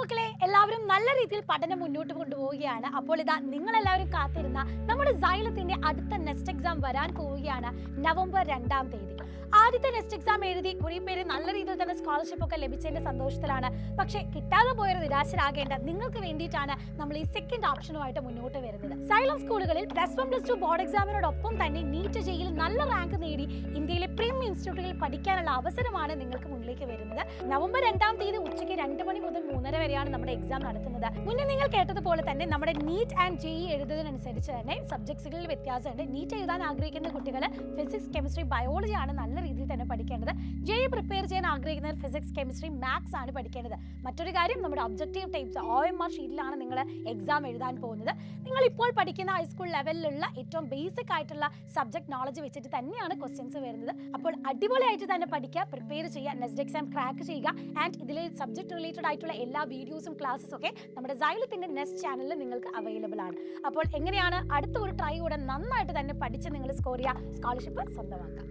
മക്കളെ, എല്ലാവരും നല്ല രീതിയിൽ പഠനം മുന്നോട്ട് കൊണ്ടുപോവുകയാണ്. അപ്പോൾ ഇതാ നിങ്ങളെല്ലാവരും കാത്തിരുന്ന നമ്മുടെ സൈലത്തിന്റെ അടുത്ത നെക്സ്റ്റ് എക്സാം വരാൻ പോവുകയാണ് നവംബർ 2-ാം തീയതി. ആദ്യത്തെ നെക്സ്റ്റ് എക്സാം എഴുതി കുറെ പേര് നല്ല രീതിയിൽ തന്നെ സ്കോളർഷിപ്പ് ഒക്കെ ലഭിച്ചതിന്റെ സന്തോഷത്തിലാണ്. പക്ഷേ കിട്ടാതെ പോയൊരു നിരാശരാകേണ്ട നിങ്ങൾക്ക് വേണ്ടിയിട്ടാണ് നമ്മൾ ഈ സെക്കൻഡ് ഓപ്ഷനുമായിട്ട് മുന്നോട്ട് വരുന്നത്. സൈലം സ്കൂളുകളിൽ +1+2 ബോർഡ് എക്സാമിനോടൊപ്പം തന്നെ നീറ്റ് ജെയിൽ നല്ല റാങ്ക് നേടി ഇന്ത്യയിലെ പ്രീമിയം ഇൻസ്റ്റിറ്റ്യൂട്ടുകളിൽ പഠിക്കാനുള്ള അവസരമാണ് നിങ്ങൾക്ക് മുന്നിലേക്ക് വരുന്നത്. നവംബർ 2-ാം തീയതി ഉച്ചയ്ക്ക് 2 മണി മുതൽ 3:30 വരെയാണ് നമ്മുടെ എക്സാം നടത്തുന്നത്. മുന്നേ നിങ്ങൾ കേട്ടതുപോലെ തന്നെ നമ്മുടെ നീറ്റ് ആൻഡ് ജെഇ എഴുതുന്നതിനനുസരിച്ച് തന്നെ സബ്ജക്ട്സുകളിൽ വ്യത്യാസമുണ്ട്. നീറ്റ് എഴുതാൻ ആഗ്രഹിക്കുന്ന കുട്ടികൾ ഫിസിക്സ്, കെമിസ്ട്രി, ബയോളജി ആണ് നല്ല രീതിയിൽ തന്നെ പഠിക്കേണ്ടത്. ജെഇ പ്രിപ്പയർ ചെയ്യാൻ ആഗ്രഹിക്കുന്നവർ ഫിസിക്സ്, കെമിസ്ട്രി, മാത്സ് ആണ് പഠിക്കേണ്ടത്. മറ്റൊരു കാര്യം, നമ്മുടെ ഒബ്ജക്റ്റീവ് ടൈപ്സ് OMR ഷീറ്റിലാണ് നിങ്ങൾ എക്സാം എഴുതാൻ പോകുന്നത്. നിങ്ങൾ ഇപ്പോൾ പഠിക്കുന്ന ഹൈസ്കൂൾ ലെവലിലുള്ള ഏറ്റവും ബേസിക് ആയിട്ടുള്ള സബ്ജക്ട് നോളജ് വെച്ചിട്ട് തന്നെയാണ് ക്വസ്റ്റ്യൻസ് വരുന്നത്. അപ്പോൾ അടിപൊളിയായിട്ട് തന്നെ പഠിക്കുക, പ്രിപ്പയർ ചെയ്യുക, നെക്സ്റ്റ് എക്സാം ക്രാക്ക് ചെയ്യുക. ആൻഡ് ഇതിലെ സബ്ജക്ട് റിലേറ്റഡ് ആയിട്ടുള്ള എല്ലാ വീഡിയോസും ക്ലാസ്സും ഒക്കെ നമ്മുടെ സൈലത്തിന്റെ നെക്സ്റ്റ് ചാനലിൽ നിങ്ങൾക്ക് അവൈലബിൾ ആണ്. അപ്പോൾ എങ്ങനെയാണ് അടുത്ത ഒരു ട്രൈ കൂടെ നന്നായിട്ട് തന്നെ പഠിച്ച് നിങ്ങൾ സ്കോർ ചെയ്യുക, സ്കോളർഷിപ്പ് സ്വന്തമാക്കുക.